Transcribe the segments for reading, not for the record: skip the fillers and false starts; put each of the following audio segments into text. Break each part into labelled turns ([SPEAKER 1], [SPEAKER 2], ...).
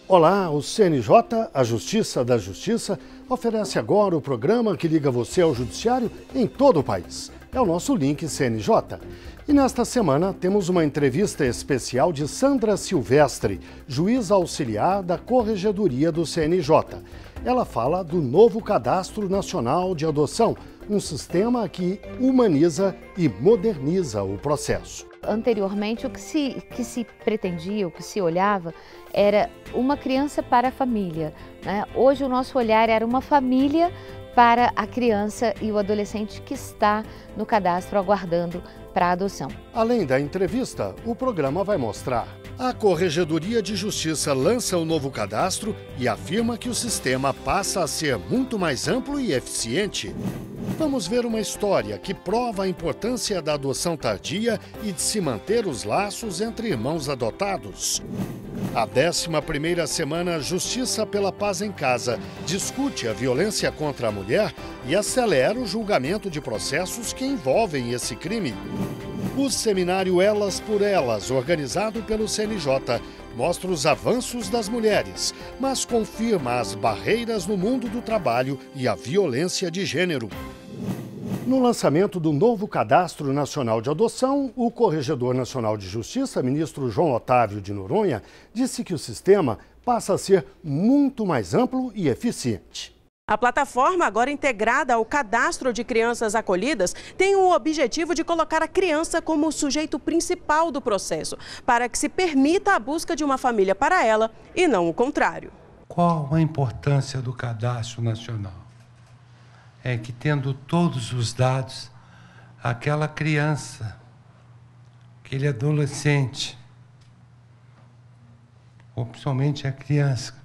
[SPEAKER 1] Olá, o CNJ, a Justiça da Justiça, oferece agora o programa que liga você ao judiciário em todo o país. É o nosso link CNJ. E nesta semana temos uma entrevista especial de Sandra Silvestre, juíza auxiliar da Corregedoria do CNJ. Ela fala do novo Cadastro Nacional de Adoção, um sistema que humaniza e moderniza o processo.
[SPEAKER 2] Anteriormente, o que se pretendia, o que se olhava, era uma criança para a família, né? Hoje o nosso olhar era uma família para a criança e o adolescente que está no cadastro aguardando para a adoção.
[SPEAKER 1] Além da entrevista, o programa vai mostrar. A Corregedoria de Justiça lança o novo cadastro e afirma que o sistema passa a ser muito mais amplo e eficiente. Vamos ver uma história que prova a importância da adoção tardia e de se manter os laços entre irmãos adotados. A 11ª semana Justiça pela Paz em Casa discute a violência contra a mulher e acelera o julgamento de processos que envolvem esse crime. O seminário Elas por Elas, organizado pelo CNJ, mostra os avanços das mulheres, mas confirma as barreiras no mundo do trabalho e a violência de gênero. No lançamento do novo Cadastro Nacional de Adoção, o Corregedor Nacional de Justiça, ministro João Otávio de Noronha, disse que o sistema passa a ser muito mais amplo e eficiente.
[SPEAKER 3] A plataforma, agora integrada ao Cadastro de Crianças Acolhidas, tem o objetivo de colocar a criança como o sujeito principal do processo, para que se permita a busca de uma família para ela e não o contrário.
[SPEAKER 4] Qual a importância do Cadastro Nacional? É que, tendo todos os dados, aquela criança, aquele adolescente, ou principalmente a criança,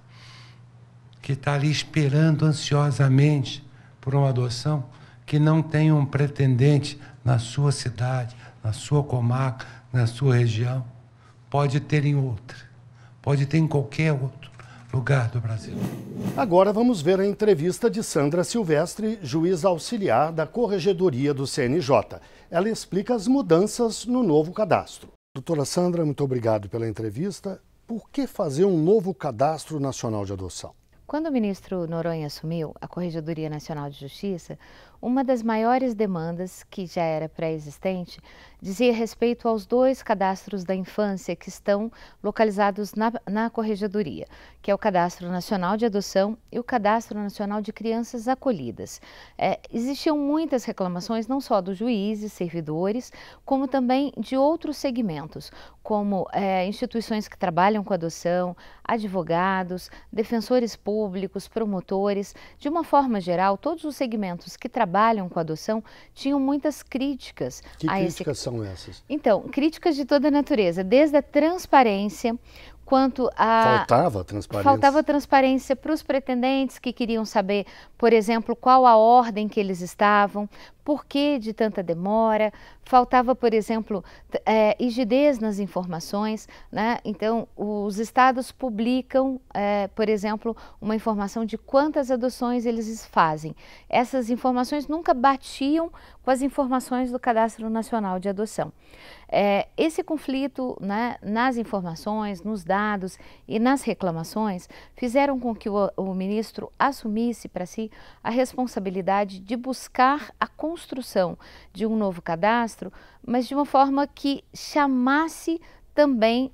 [SPEAKER 4] que está ali esperando ansiosamente por uma adoção, que não tem um pretendente na sua cidade, na sua comarca, na sua região, pode ter em outra, pode ter em qualquer outro lugar do Brasil.
[SPEAKER 1] Agora vamos ver a entrevista de Sandra Silvestre, juíza auxiliar da Corregedoria do CNJ. Ela explica as mudanças no novo cadastro. Doutora Sandra, muito obrigado pela entrevista. Por que fazer um novo Cadastro Nacional de Adoção?
[SPEAKER 2] Quando o ministro Noronha assumiu a Corregedoria Nacional de Justiça, uma das maiores demandas, que já era pré-existente, dizia respeito aos 2 cadastros da infância que estão localizados na Corregedoria, que é o Cadastro Nacional de Adoção e o Cadastro Nacional de Crianças Acolhidas. Existiam muitas reclamações, não só dos juízes, servidores, como também de outros segmentos, como instituições que trabalham com adoção, advogados, defensores públicos, promotores. De uma forma geral, todos os segmentos que trabalham com adoção tinham muitas críticas.
[SPEAKER 1] Que críticas são essas?
[SPEAKER 2] Então, críticas de toda a natureza, desde a transparência, quanto a...
[SPEAKER 1] Faltava
[SPEAKER 2] transparência para os pretendentes que queriam saber, por exemplo, qual a ordem que eles estavam, por que de tanta demora, faltava, por exemplo, rigidez nas informações, né? Então, os estados publicam, por exemplo, uma informação de quantas adoções eles fazem. Essas informações nunca batiam com as informações do Cadastro Nacional de Adoção. Esse conflito, né, nas informações, nos dados e nas reclamações fizeram com que o ministro assumisse para si a responsabilidade de buscar a construção de um novo cadastro, mas de uma forma que chamasse também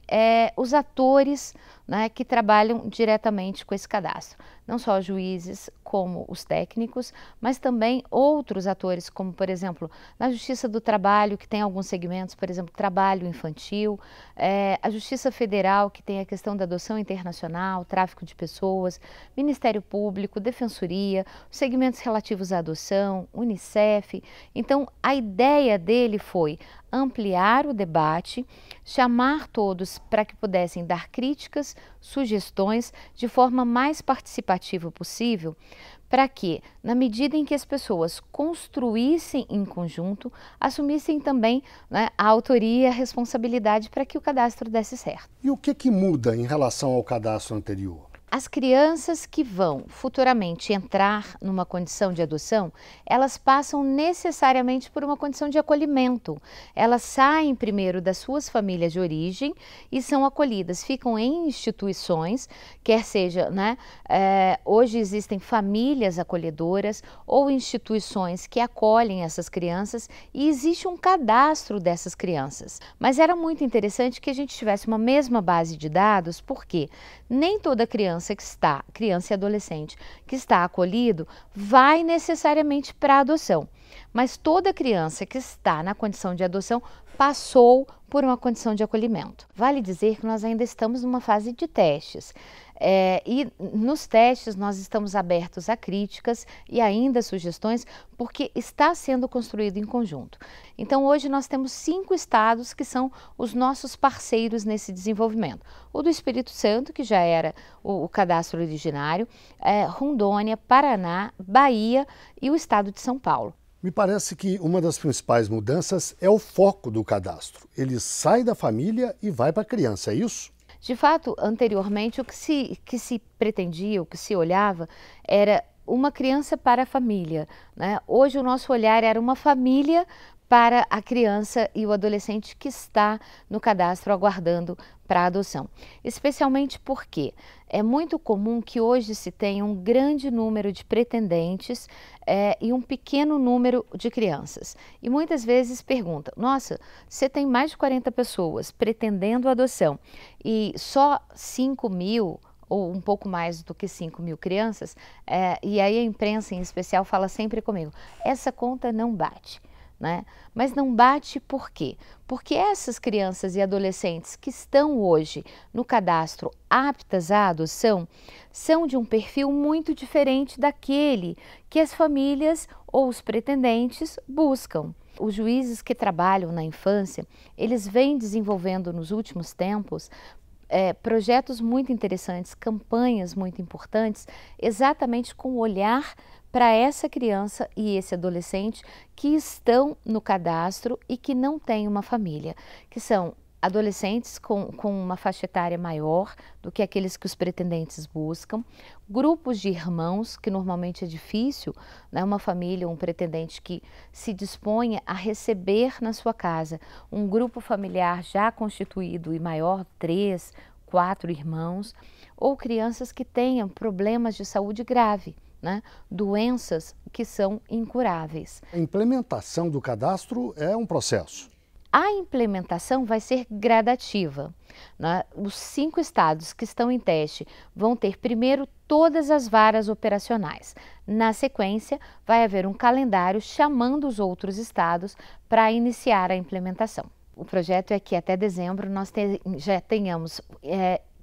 [SPEAKER 2] os atores, né, que trabalham diretamente com esse cadastro. Não só os juízes, como os técnicos, mas também outros atores, como, por exemplo, na Justiça do Trabalho, que tem alguns segmentos, por exemplo, trabalho infantil, a Justiça Federal, que tem a questão da adoção internacional, tráfico de pessoas, Ministério Público, Defensoria, os segmentos relativos à adoção, Unicef. Então, a ideia dele foi ampliar o debate, chamar todos para que pudessem dar críticas, sugestões de forma mais participativa possível, para que, na medida em que as pessoas construíssem em conjunto, assumissem também, né, a autoria e a responsabilidade para que o cadastro desse certo.
[SPEAKER 1] E o que muda em relação ao cadastro anterior?
[SPEAKER 2] As crianças que vão futuramente entrar numa condição de adoção, elas passam necessariamente por uma condição de acolhimento. Elas saem primeiro das suas famílias de origem e são acolhidas, ficam em instituições, quer seja, hoje existem famílias acolhedoras ou instituições que acolhem essas crianças e existe um cadastro dessas crianças. Mas era muito interessante que a gente tivesse uma mesma base de dados, porque nem toda criança e adolescente que está acolhido vai necessariamente para a adoção, mas toda criança que está na condição de adoção passou por uma condição de acolhimento. Vale dizer que nós ainda estamos numa fase de testes. E nos testes nós estamos abertos a críticas e ainda sugestões, porque está sendo construído em conjunto. Então hoje nós temos 5 estados que são os nossos parceiros nesse desenvolvimento. O do Espírito Santo, que já era o cadastro originário, Rondônia, Paraná, Bahia e o estado de São Paulo.
[SPEAKER 1] Me parece que uma das principais mudanças é o foco do cadastro. Ele sai da família e vai para a criança, é isso?
[SPEAKER 2] De fato, anteriormente, o que se pretendia, o que se olhava, era uma criança para a família, né? Hoje o nosso olhar era uma família para a criança e o adolescente que está no cadastro aguardando para a adoção. Especialmente porque é muito comum que hoje se tenha um grande número de pretendentes e um pequeno número de crianças. E muitas vezes perguntam, nossa, você tem mais de 40 pessoas pretendendo a adoção e só 5.000 ou um pouco mais do que 5.000 crianças, e aí a imprensa em especial fala sempre comigo, essa conta não bate. Mas não bate por quê? Porque essas crianças e adolescentes que estão hoje no cadastro aptas à adoção são de um perfil muito diferente daquele que as famílias ou os pretendentes buscam. Os juízes que trabalham na infância, eles vêm desenvolvendo nos últimos tempos projetos muito interessantes, campanhas muito importantes, exatamente com o olhar para essa criança e esse adolescente que estão no cadastro e que não têm uma família, que são adolescentes com uma faixa etária maior do que aqueles que os pretendentes buscam, grupos de irmãos, que normalmente é difícil, uma família, um pretendente que se disponha a receber na sua casa um grupo familiar já constituído e maior, 3, 4 irmãos, ou crianças que tenham problemas de saúde grave. Doenças que são incuráveis.
[SPEAKER 1] A implementação do cadastro é um processo.
[SPEAKER 2] A implementação vai ser gradativa. Os 5 estados que estão em teste vão ter primeiro todas as varas operacionais. Na sequência, vai haver um calendário chamando os outros estados para iniciar a implementação. O projeto é que até dezembro nós já tenhamos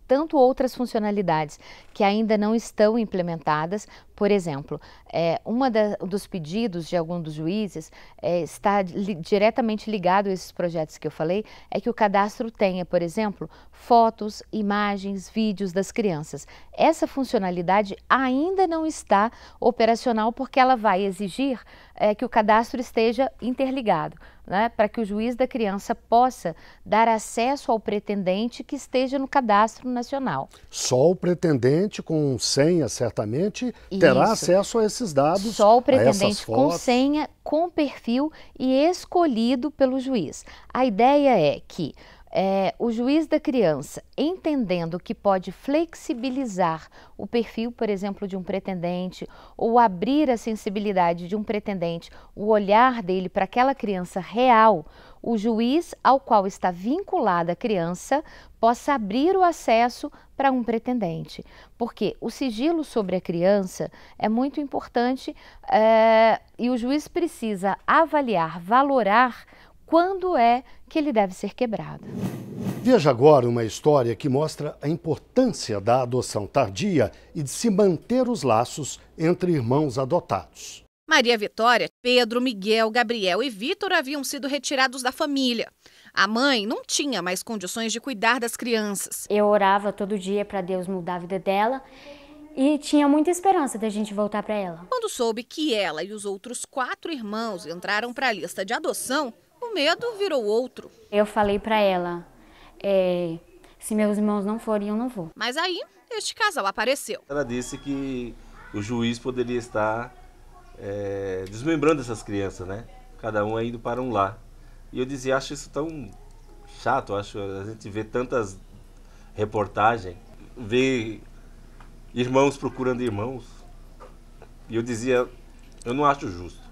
[SPEAKER 2] tanto outras funcionalidades que ainda não estão implementadas. Por exemplo, dos pedidos de algum dos juízes está diretamente ligado a esses projetos que eu falei, é que o cadastro tenha, por exemplo, fotos, imagens, vídeos das crianças. Essa funcionalidade ainda não está operacional porque ela vai exigir que o cadastro esteja interligado, para que o juiz da criança possa dar acesso ao pretendente que esteja no cadastro nacional.
[SPEAKER 1] Só o pretendente com senha, certamente, terá acesso a esses dados.
[SPEAKER 2] Só o pretendente com senha, com perfil e escolhido pelo juiz. A ideia é que o juiz da criança, entendendo que pode flexibilizar o perfil, por exemplo, de um pretendente, ou abrir a sensibilidade de um pretendente, o olhar dele para aquela criança real, o juiz ao qual está vinculada a criança possa abrir o acesso para um pretendente. Porque o sigilo sobre a criança é muito importante e o juiz precisa avaliar, valorar quando é que ele deve ser quebrado.
[SPEAKER 1] Veja agora uma história que mostra a importância da adoção tardia e de se manter os laços entre irmãos adotados.
[SPEAKER 5] Maria Vitória, Pedro, Miguel, Gabriel e Vitor haviam sido retirados da família. A mãe não tinha mais condições de cuidar das crianças.
[SPEAKER 6] Eu orava todo dia para Deus mudar a vida dela e tinha muita esperança da gente voltar para ela.
[SPEAKER 5] Quando soube que ela e os outros 4 irmãos entraram para a lista de adoção, o medo virou outro.
[SPEAKER 6] Eu falei para ela, Se meus irmãos não forem, eu não vou.
[SPEAKER 5] Mas aí, este casal apareceu.
[SPEAKER 7] Ela disse que o juiz poderia estar desmembrando essas crianças, né? Cada um indo para um lar. E eu dizia, acho isso tão chato, acho a gente vê tantas reportagens, vê irmãos procurando irmãos. E eu dizia, eu não acho justo.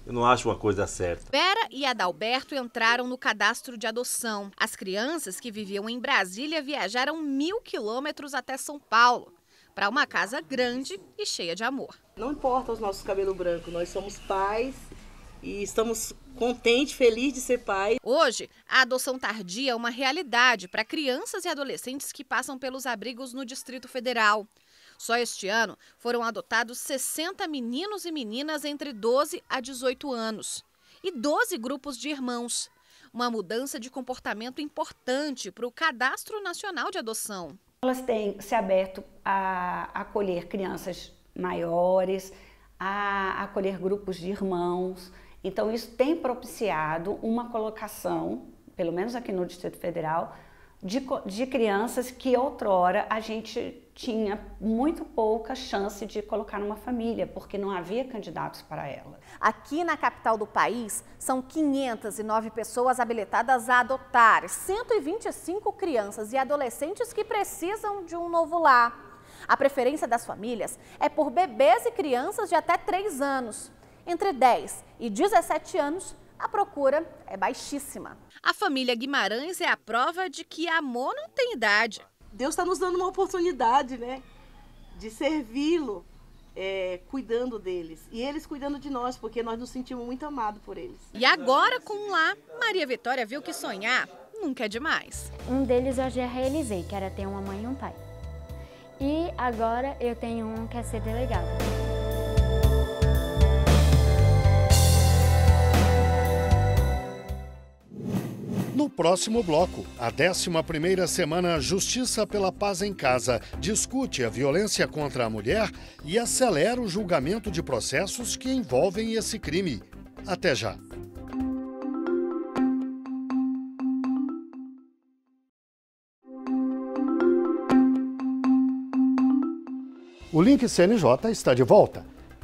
[SPEAKER 7] Eu não acho uma coisa certa.
[SPEAKER 5] Vera e Adalberto entraram no cadastro de adoção. As crianças que viviam em Brasília viajaram 1000 quilômetros até São Paulo, para uma casa grande e cheia de amor.
[SPEAKER 8] Não importa os nossos cabelos brancos, nós somos pais e estamos contentes, felizes de ser pai.
[SPEAKER 5] Hoje, a adoção tardia é uma realidade para crianças e adolescentes que passam pelos abrigos no Distrito Federal. Só este ano foram adotados 60 meninos e meninas entre 12 a 18 anos e 12 grupos de irmãos. Uma mudança de comportamento importante para o Cadastro Nacional de Adoção.
[SPEAKER 9] Elas têm se aberto a acolher crianças maiores, a acolher grupos de irmãos. Então isso tem propiciado uma colocação, pelo menos aqui no Distrito Federal, de crianças que outrora a gente tinha muito pouca chance de colocar numa família, porque não havia candidatos para elas.
[SPEAKER 10] Aqui na capital do país, são 509 pessoas habilitadas a adotar, 125 crianças e adolescentes que precisam de um novo lar. A preferência das famílias é por bebês e crianças de até 3 anos. Entre 10 e 17 anos, a procura é baixíssima.
[SPEAKER 5] A família Guimarães é a prova de que amor não tem idade.
[SPEAKER 8] Deus está nos dando uma oportunidade, né, de servi-lo, cuidando deles. E eles cuidando de nós, porque nós nos sentimos muito amados por eles.
[SPEAKER 5] E agora, com um lar, Maria Vitória viu que sonhar nunca é demais.
[SPEAKER 6] Um deles eu já realizei, que era ter uma mãe e um pai. E agora eu tenho um que é ser delegado.
[SPEAKER 1] No próximo bloco, a 11ª Semana Justiça pela Paz em Casa discute a violência contra a mulher e acelera o julgamento de processos que envolvem esse crime. Até já! O Link CNJ está de volta.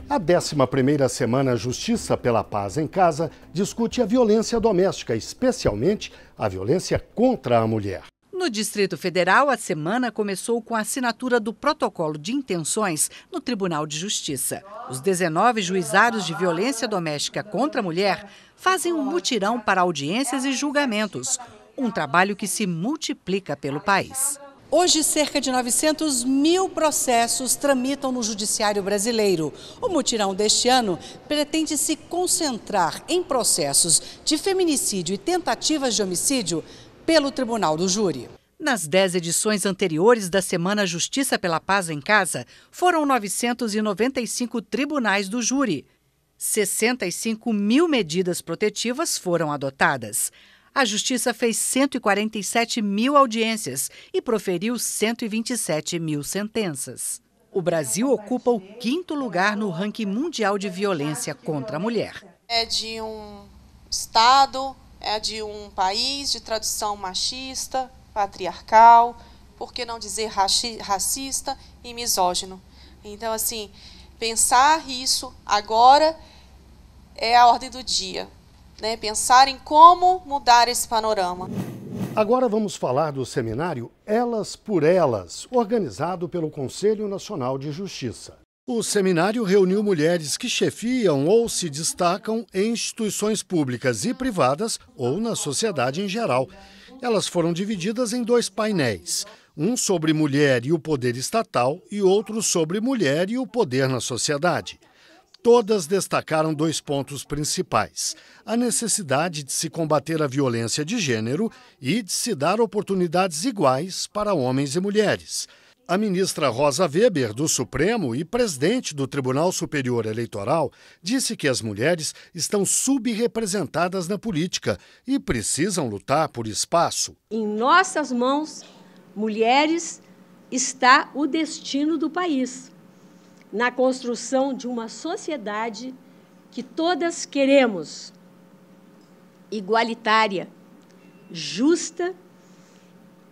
[SPEAKER 1] A 11ª Semana Justiça pela Paz em Casa discute a violência doméstica, especialmente a violência contra a mulher.
[SPEAKER 11] No Distrito Federal, a semana começou com a assinatura do protocolo de intenções no Tribunal de Justiça. Os 19 juizados de violência doméstica contra a mulher fazem um mutirão para audiências e julgamentos, um trabalho que se multiplica pelo país.
[SPEAKER 12] Hoje, cerca de 900 mil processos tramitam no judiciário brasileiro. O mutirão deste ano pretende se concentrar em processos de feminicídio e tentativas de homicídio pelo Tribunal do Júri.
[SPEAKER 11] Nas 10 edições anteriores da Semana Justiça pela Paz em Casa, foram 995 tribunais do júri. 65 mil medidas protetivas foram adotadas. A Justiça fez 147 mil audiências e proferiu 127 mil sentenças. O Brasil ocupa o 5º lugar no ranking mundial de violência contra a mulher.
[SPEAKER 13] É de um estado, é de um país de tradição machista, patriarcal, por que não dizer racista e misógino. Então, assim, pensar isso agora é a ordem do dia. Pensar em como mudar esse panorama.
[SPEAKER 1] Agora vamos falar do seminário Elas por Elas, organizado pelo Conselho Nacional de Justiça. O seminário reuniu mulheres que chefiam ou se destacam em instituições públicas e privadas ou na sociedade em geral. Elas foram divididas em 2 painéis, um sobre mulher e o poder estatal e outro sobre mulher e o poder na sociedade. Todas destacaram 2 pontos principais: a necessidade de se combater a violência de gênero e de se dar oportunidades iguais para homens e mulheres. A ministra Rosa Weber, do Supremo e presidente do Tribunal Superior Eleitoral, disse que as mulheres estão subrepresentadas na política e precisam lutar por espaço.
[SPEAKER 14] Em nossas mãos, mulheres, está o destino do país. Na construção de uma sociedade que todas queremos, igualitária, justa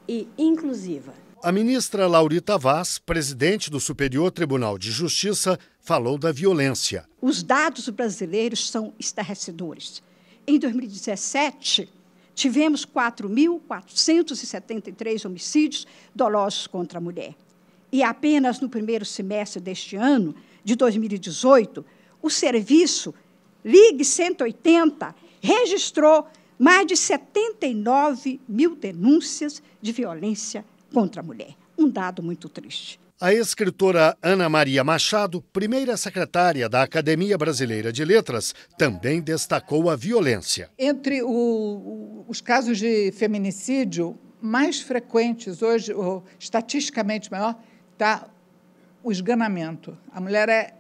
[SPEAKER 14] e inclusiva.
[SPEAKER 1] A ministra Laurita Vaz, presidente do Superior Tribunal de Justiça, falou da violência.
[SPEAKER 15] Os dados brasileiros são estarrecedores. Em 2017, tivemos 4.473 homicídios dolosos contra a mulher. E apenas no primeiro semestre deste ano, de 2018, o serviço Ligue 180 registrou mais de 79 mil denúncias de violência contra a mulher. Um dado muito triste.
[SPEAKER 1] A escritora Ana Maria Machado, primeira secretária da Academia Brasileira de Letras, também destacou a violência.
[SPEAKER 16] Entre os casos de feminicídio mais frequentes hoje, ou estatisticamente maior, está o esganamento. A mulher é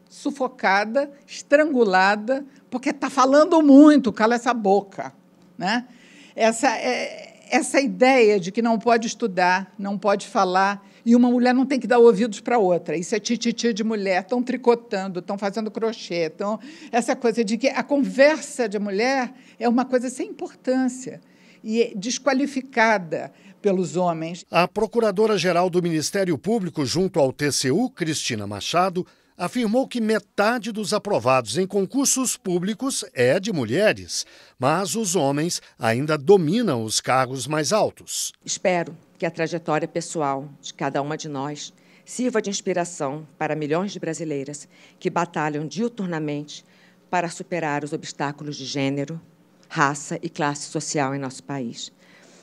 [SPEAKER 16] sufocada, estrangulada, porque está falando muito, cala essa boca, né? Essa ideia de que não pode estudar, não pode falar, e uma mulher não tem que dar ouvidos para outra. Isso é tititi de mulher, estão tricotando, estão fazendo crochê. Essa coisa de que a conversa de mulher é uma coisa sem importância e desqualificada pelos homens.
[SPEAKER 1] A procuradora-geral do Ministério Público junto ao TCU, Cristina Machado, afirmou que metade dos aprovados em concursos públicos é de mulheres, mas os homens ainda dominam os cargos mais altos.
[SPEAKER 17] Espero que a trajetória pessoal de cada uma de nós sirva de inspiração para milhões de brasileiras que batalham diuturnamente para superar os obstáculos de gênero, raça e classe social em nosso país,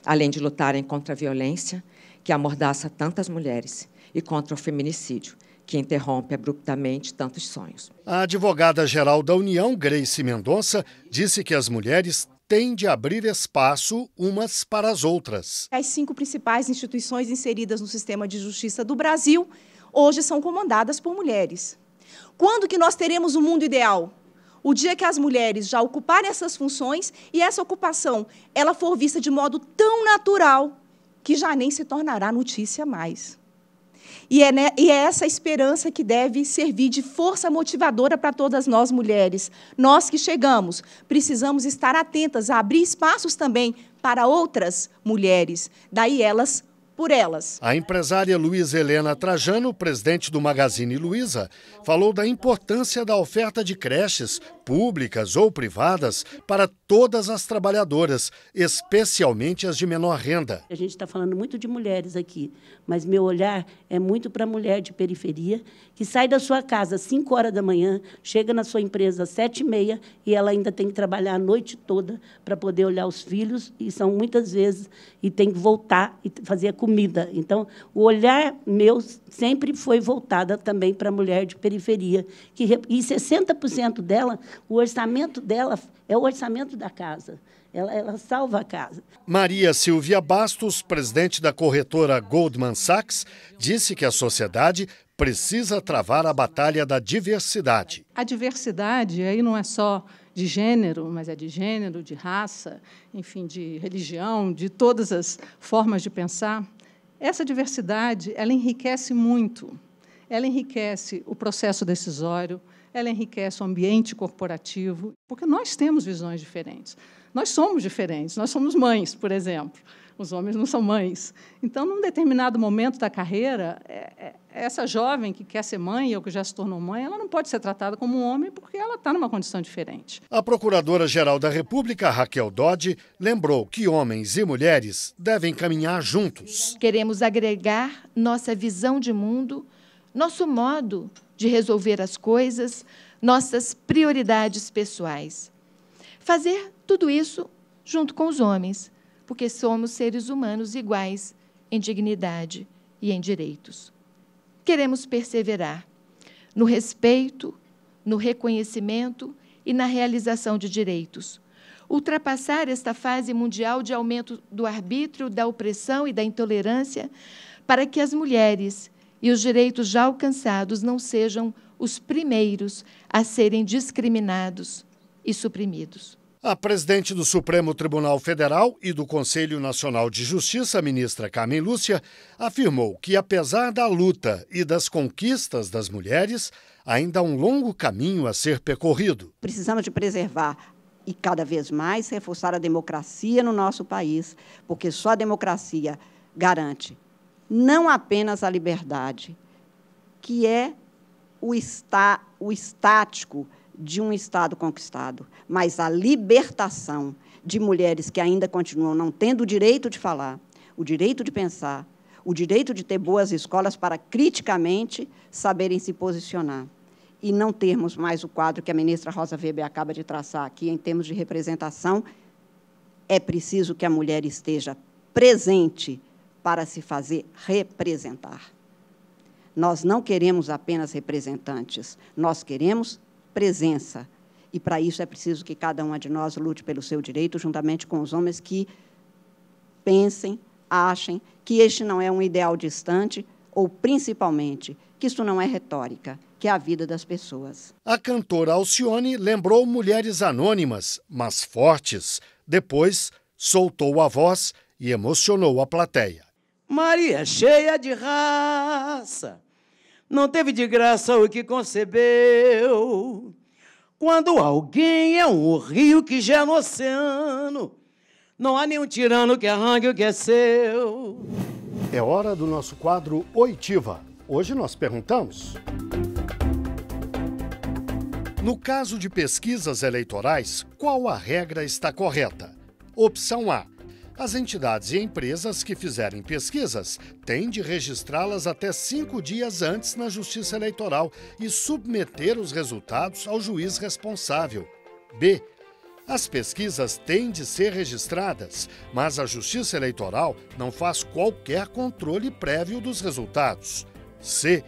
[SPEAKER 17] além de lutarem contra a violência que amordaça tantas mulheres e contra o feminicídio, que interrompe abruptamente tantos sonhos.
[SPEAKER 1] A advogada-geral da União, Grace Mendonça, disse que as mulheres têm de abrir espaço umas para as outras.
[SPEAKER 18] As 5 principais instituições inseridas no sistema de justiça do Brasil hoje são comandadas por mulheres. Quando que nós teremos um mundo ideal? O dia que as mulheres já ocuparem essas funções e essa ocupação ela for vista de modo tão natural que já nem se tornará notícia mais. E é essa esperança que deve servir de força motivadora para todas nós mulheres. Nós que chegamos, precisamos estar atentas a abrir espaços também para outras mulheres, daí elas por elas.
[SPEAKER 1] A empresária Luísa Helena Trajano, presidente do Magazine Luiza, falou da importância da oferta de creches, públicas ou privadas, para todas as trabalhadoras, especialmente as de menor renda.
[SPEAKER 19] A gente está falando muito de mulheres aqui, mas meu olhar é muito para a mulher de periferia, que sai da sua casa às 5 horas da manhã, chega na sua empresa às 7h30 e ela ainda tem que trabalhar a noite toda para poder olhar os filhos, e são muitas vezes, e tem que voltar e fazer a comida. Então, o olhar meu sempre foi voltado também para a mulher de periferia, e 60% dela, o orçamento dela é o orçamento da casa. Ela salva a casa.
[SPEAKER 1] Maria Silvia Bastos, presidente da corretora Goldman Sachs, disse que a sociedade precisa travar a batalha da diversidade.
[SPEAKER 20] A diversidade aí não é só de gênero, mas é de gênero, de raça, enfim, de religião, de todas as formas de pensar. Essa diversidade, ela enriquece muito. Ela enriquece o processo decisório, ela enriquece o ambiente corporativo, porque nós temos visões diferentes. Nós somos diferentes, nós somos mães, por exemplo. Os homens não são mães. Então, num determinado momento da carreira, essa jovem que quer ser mãe ou que já se tornou mãe, ela não pode ser tratada como um homem porque ela está numa condição diferente.
[SPEAKER 1] A Procuradora-Geral da República, Raquel Dodge, lembrou que homens e mulheres devem caminhar juntos.
[SPEAKER 21] Queremos agregar nossa visão de mundo, nosso modo de resolver as coisas, nossas prioridades pessoais. Fazer tudo isso junto com os homens, porque somos seres humanos iguais em dignidade e em direitos. Queremos perseverar no respeito, no reconhecimento e na realização de direitos. Ultrapassar esta fase mundial de aumento do arbítrio, da opressão e da intolerância, para que as mulheres e os direitos já alcançados não sejam os primeiros a serem discriminados e suprimidos.
[SPEAKER 1] A presidente do Supremo Tribunal Federal e do Conselho Nacional de Justiça, a ministra Carmen Lúcia, afirmou que, apesar da luta e das conquistas das mulheres, ainda há um longo caminho a ser percorrido.
[SPEAKER 22] Precisamos de preservar
[SPEAKER 3] e, cada vez mais, reforçar a democracia no nosso país, porque só a democracia garante não apenas a liberdade, que é o estático de um Estado conquistado, mas a libertação de mulheres que ainda continuam não tendo o direito de falar, o direito de pensar, o direito de ter boas escolas para criticamente saberem se posicionar. E não termos mais o quadro que a ministra Rosa Weber acaba de traçar aqui, em termos de representação, é preciso que a mulher esteja presente para se fazer representar. Nós não queremos apenas representantes, nós queremos presença. E, para isso, é preciso que cada uma de nós lute pelo seu direito, juntamente com os homens que pensem, achem que este não é um ideal distante, ou, principalmente, que isso não é retórica, que é a vida das pessoas.
[SPEAKER 1] A cantora Alcione lembrou mulheres anônimas, mas fortes. Depois, soltou a voz e emocionou a plateia.
[SPEAKER 22] Maria, cheia de raça, não teve de graça o que concebeu. Quando alguém é um rio que gera no oceano, não há nenhum tirano que arranque o que é seu.
[SPEAKER 1] É hora do nosso quadro Oitiva. Hoje nós perguntamos: no caso de pesquisas eleitorais, qual a regra está correta? Opção A: as entidades e empresas que fizerem pesquisas têm de registrá-las até 5 dias antes na Justiça Eleitoral e submeter os resultados ao juiz responsável. B: as pesquisas têm de ser registradas, mas a Justiça Eleitoral não faz qualquer controle prévio dos resultados. C: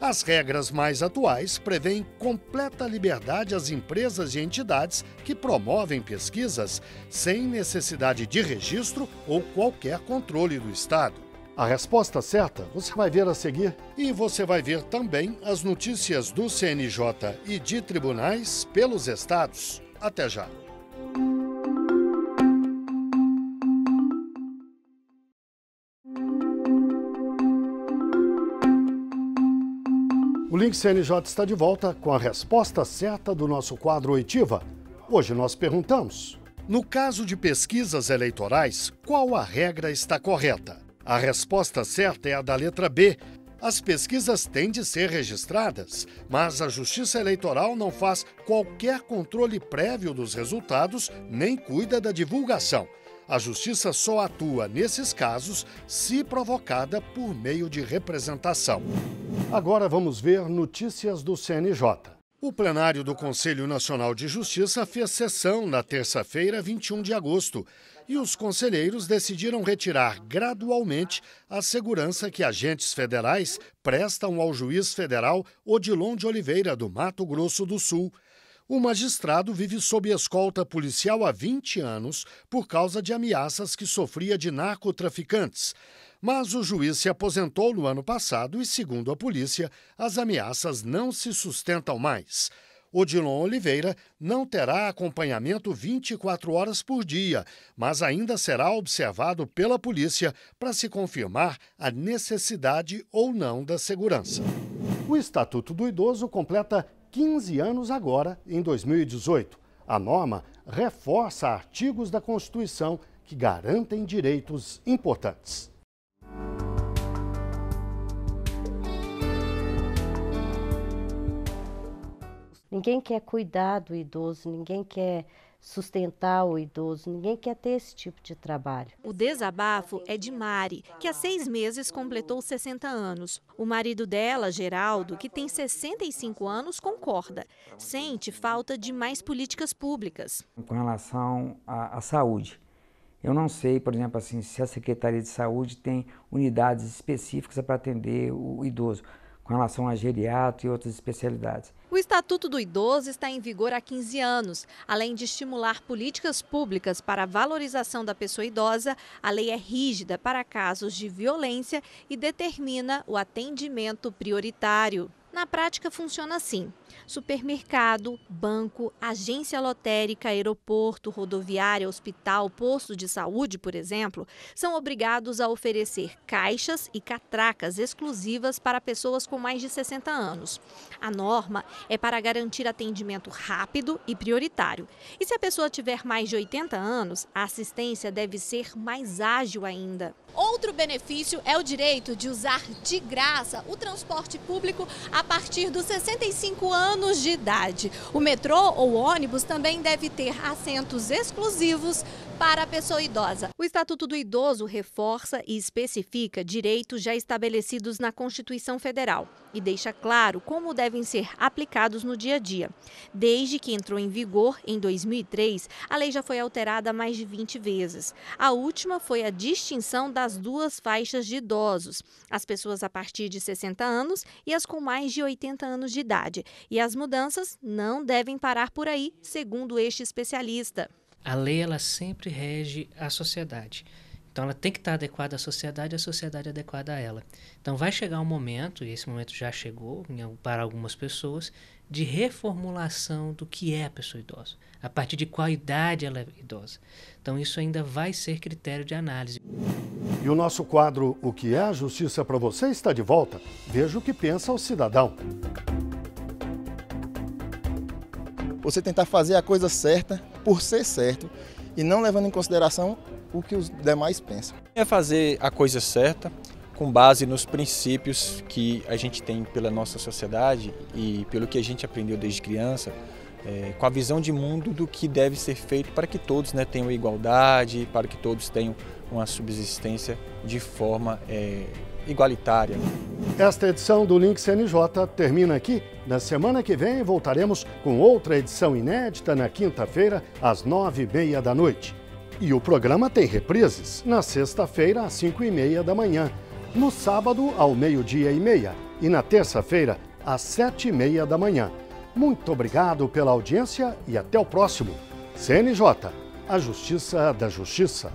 [SPEAKER 1] as regras mais atuais prevêem completa liberdade às empresas e entidades que promovem pesquisas sem necessidade de registro ou qualquer controle do Estado. A resposta certa você vai ver a seguir. E você vai ver também as notícias do CNJ e de tribunais pelos estados. Até já! O Link CNJ está de volta com a resposta certa do nosso quadro Oitiva. Hoje nós perguntamos: no caso de pesquisas eleitorais, qual a regra está correta? A resposta certa é a da letra B. As pesquisas têm de ser registradas, mas a Justiça Eleitoral não faz qualquer controle prévio dos resultados nem cuida da divulgação. A Justiça só atua nesses casos se provocada por meio de representação. Agora vamos ver notícias do CNJ. O plenário do Conselho Nacional de Justiça fez sessão na terça-feira, 21 de agosto, e os conselheiros decidiram retirar gradualmente a segurança que agentes federais prestam ao juiz federal Odilon de Oliveira, do Mato Grosso do Sul. O magistrado vive sob escolta policial há 20 anos por causa de ameaças que sofria de narcotraficantes. Mas o juiz se aposentou no ano passado e, segundo a polícia, as ameaças não se sustentam mais. Odilon Oliveira não terá acompanhamento 24 horas por dia, mas ainda será observado pela polícia para se confirmar a necessidade ou não da segurança. O Estatuto do Idoso completa 15 anos agora, em 2018. A norma reforça artigos da Constituição que garantem direitos importantes.
[SPEAKER 23] Ninguém quer cuidar do idoso, ninguém quer sustentar o idoso, ninguém quer ter esse tipo de trabalho.
[SPEAKER 24] O desabafo é de Mari, que há 6 meses completou 60 anos. O marido dela, Geraldo, que tem 65 anos, concorda. Sente falta de mais políticas públicas.
[SPEAKER 25] Com relação à saúde, eu não sei, por exemplo, assim, se a Secretaria de Saúde tem unidades específicas para atender o idoso, com relação a geriatra e outras especialidades.
[SPEAKER 24] O Estatuto do Idoso está em vigor há 15 anos. Além de estimular políticas públicas para a valorização da pessoa idosa, a lei é rígida para casos de violência e determina o atendimento prioritário. Na prática, funciona assim. Supermercado, banco, agência lotérica, aeroporto, rodoviária, hospital, posto de saúde, por exemplo, são obrigados a oferecer caixas e catracas exclusivas para pessoas com mais de 60 anos. A norma é para garantir atendimento rápido e prioritário. E se a pessoa tiver mais de 80 anos, a assistência deve ser mais ágil ainda. Outro benefício é o direito de usar de graça o transporte público a partir dos 65 anos de idade. O metrô ou ônibus também deve ter assentos exclusivos para a pessoa idosa. O Estatuto do Idoso reforça e especifica direitos já estabelecidos na Constituição Federal e deixa claro como devem ser aplicados no dia a dia. Desde que entrou em vigor em 2003, a lei já foi alterada mais de 20 vezes. A última foi a distinção das duas faixas de idosos, as pessoas a partir de 60 anos e as com mais de 80 anos de idade. E as mudanças não devem parar por aí, segundo este especialista.
[SPEAKER 2] A lei, ela sempre rege a sociedade. Então, ela tem que estar adequada à sociedade e a sociedade adequada a ela. Então, vai chegar um momento, e esse momento já chegou para algumas pessoas, de reformulação do que é a pessoa idosa. A partir de qual idade ela é idosa. Então, isso ainda vai ser critério de análise.
[SPEAKER 1] E o nosso quadro O que é a Justiça para você está de volta. Veja o que pensa o cidadão.
[SPEAKER 4] Você tentar fazer a coisa certa por ser certo e não levando em consideração o que os demais pensam.
[SPEAKER 7] É fazer a coisa certa com base nos princípios que a gente tem pela nossa sociedade e pelo que a gente aprendeu desde criança, com a visão de mundo do que deve ser feito para que todos tenham igualdade, para que todos tenham uma subsistência de forma igualitária.
[SPEAKER 1] Esta edição do Link CNJ termina aqui. Na semana que vem voltaremos com outra edição inédita na quinta-feira, às 9h30 da noite. E o programa tem reprises na sexta-feira, às 5h30 da manhã, no sábado, ao 12h30 e na terça-feira, às 7h30 da manhã. Muito obrigado pela audiência e até o próximo. CNJ, a Justiça da Justiça.